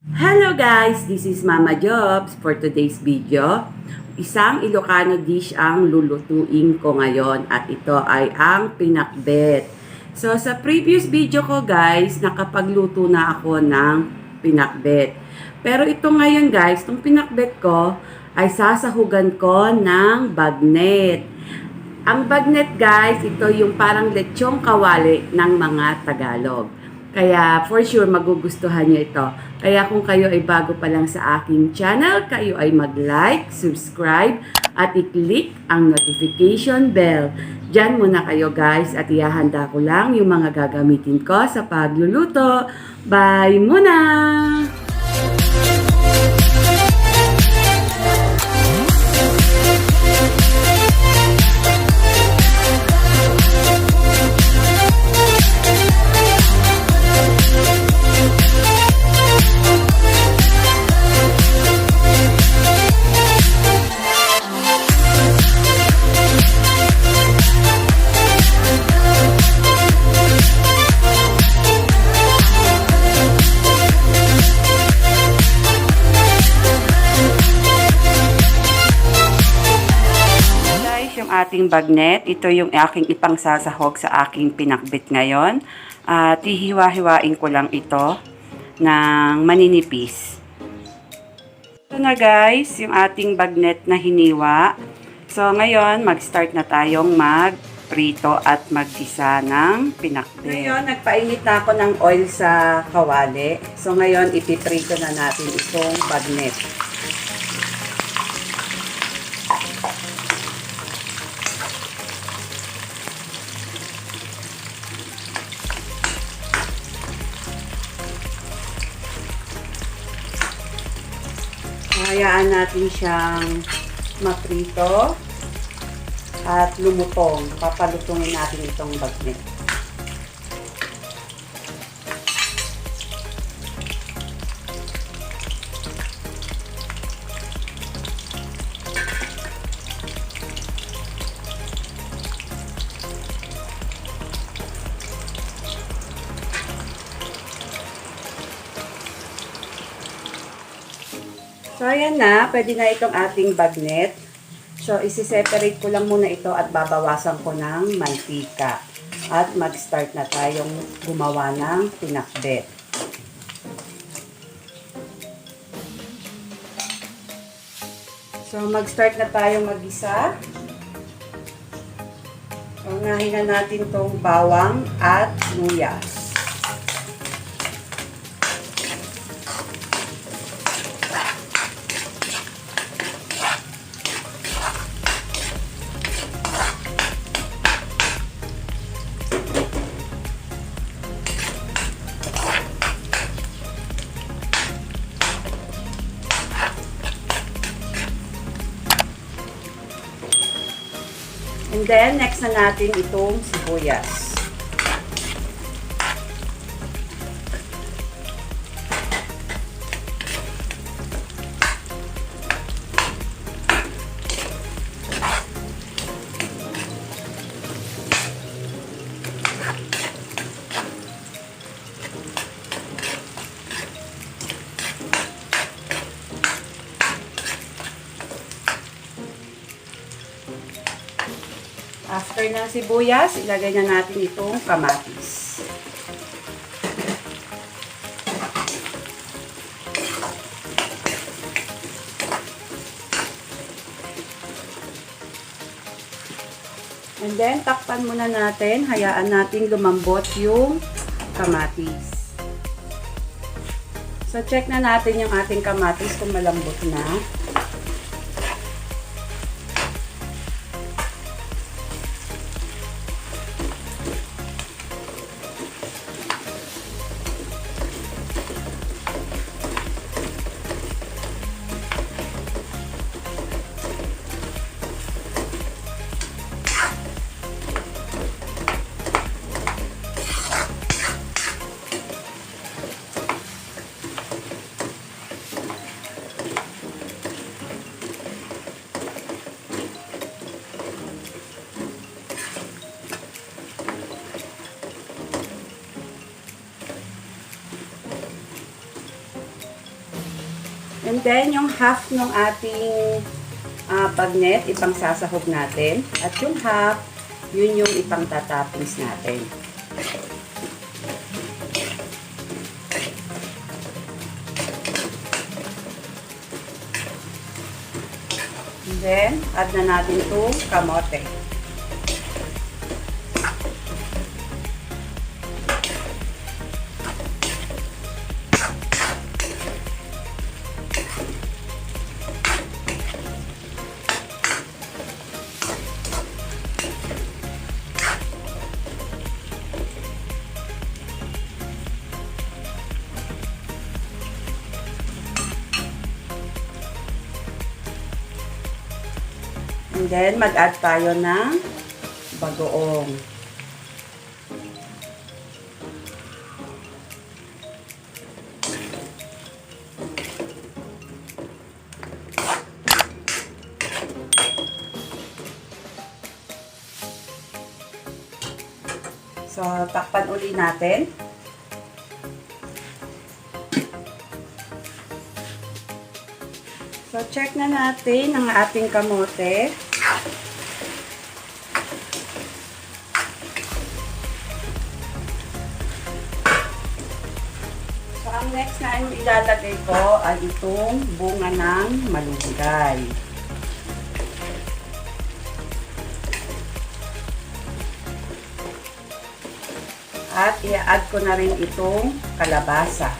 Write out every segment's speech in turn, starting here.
Hello guys! This is Mama Jovz for today's video. Isang Ilocano dish ang lulutuin ko ngayon at ito ay ang pinakbet. So sa previous video ko guys, nakapagluto na ako ng pinakbet. Pero ito ngayon guys, itong pinakbet ko ay sasahugan ko ng bagnet. Ang bagnet guys, ito yung parang lechong kawali ng mga Tagalog. Kaya for sure magugustuhan nyo ito. Kaya kung kayo ay bago pa lang sa aking channel, kayo ay mag-like, subscribe, at i-click ang notification bell. Diyan muna kayo guys at ihahanda ko lang yung mga gagamitin ko sa pagluluto. Bye muna! Ating bagnet. Ito yung aking ipangsasahog sa aking pinakbet ngayon. At hihiwa-hiwain ko lang ito ng maninipis. Ito na guys, yung ating bagnet na hiniwa. So ngayon, mag-start na tayong magprito at maggisa ng pinakbet. Ngayon, nagpainit na ako ng oil sa kawali. So ngayon, ipiprito na natin itong bagnet. Hayaan natin siyang maprito at lumutong. Papalutungin natin itong bagnet. So, ayan na. Pwede na itong ating bagnet. So, isi-separate ko lang muna ito at babawasan ko ng mantika. At mag-start na tayong gumawa ng pinakbet. So, mag-start na tayong mag-isa. So, unahin na natin itong bawang at sibuyas. And then, next na natin itong sibuyas. After ng sibuyas, ilagay na natin itong kamatis. And then, takpan muna natin. Hayaan natin lumambot yung kamatis. So, check na natin yung ating kamatis kung malambot na. And then, yung half ng ating bagnet, ipang sasahog natin. At yung half, yun yung ipang tatoppings natin. And then, add na natin itong kamote. And then, mag-add tayo ng bagoong. So, takpan uli natin. So, check na natin ang ating kamote. So, ang next na ilalagay ko ay itong bunga ng malunggay. At i-add ko na rin itong kalabasa.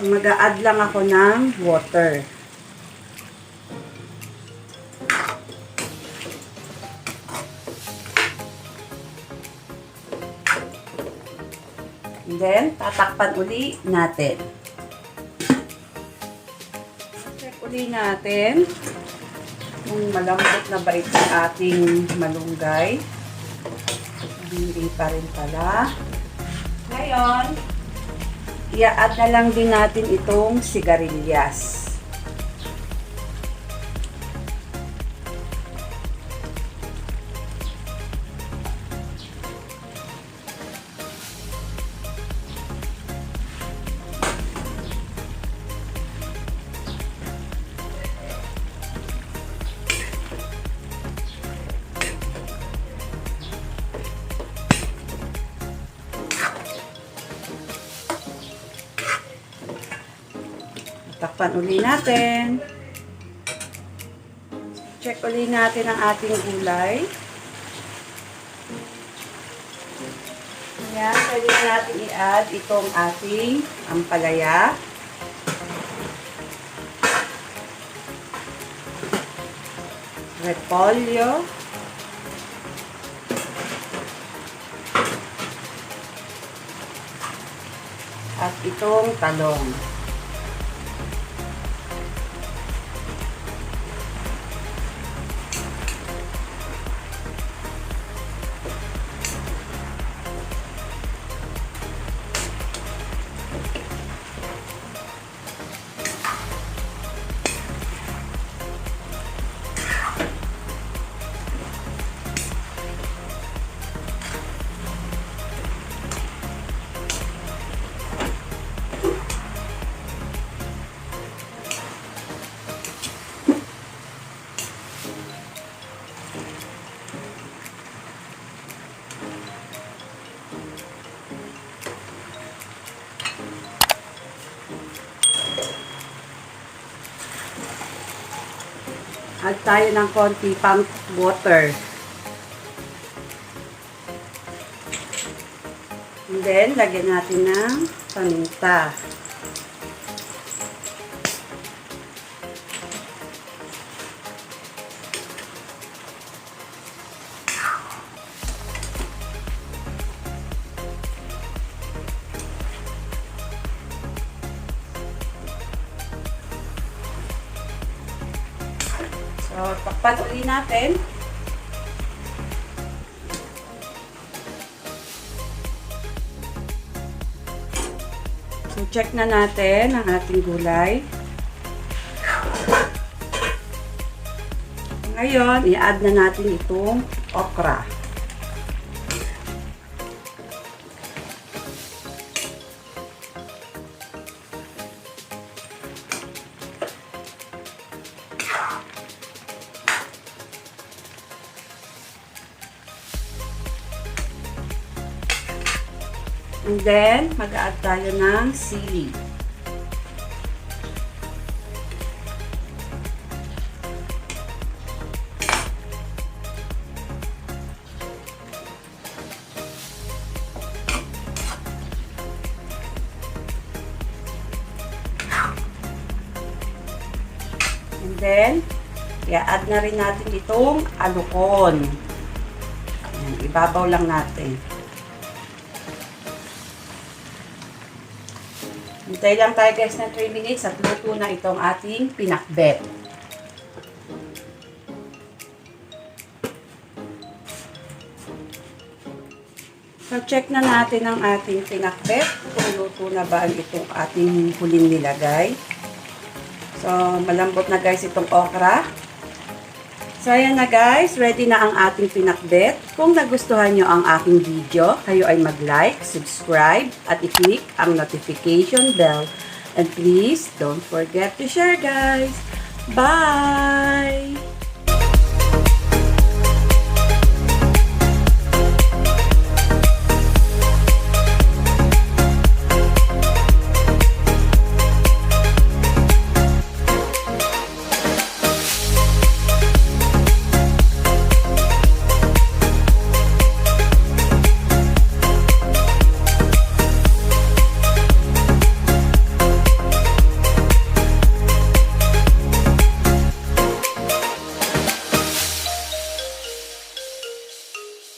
So, mag-a-add lang ako ng water. And then, tatakpan uli natin. Check uli natin kung malambot na ba ito ating malunggay. Hindi pa rin pala. Ngayon, i-add na lang din natin itong sigarilyas. Takpan uli natin. Check uli natin ang ating gulay. Ayan, pwede na natin i-add itong ating ampalaya. Repolyo. At itong talong. Add tayo ng konti pang water. And then, lagyan natin ng paminta. So, takpan uli natin. So, check na natin ang ating gulay. Ngayon, i-add na natin itong okra. And then, mag-add tayo ng sili. And then, i-add na rin natin itong alukon. Ayan, ibabaw lang natin. Hintay lang tayo guys ng 3 minutes at luto na itong ating pinakbet. So check na natin ang ating pinakbet kung luto na ba itong ating huling nilagay. So malambot na guys itong okra. So ayan na guys, ready na ang ating pinakbet. Kung nagustuhan nyo ang aking video, kayo ay mag-like, subscribe, at i-click ang notification bell. And please, don't forget to share guys. Bye!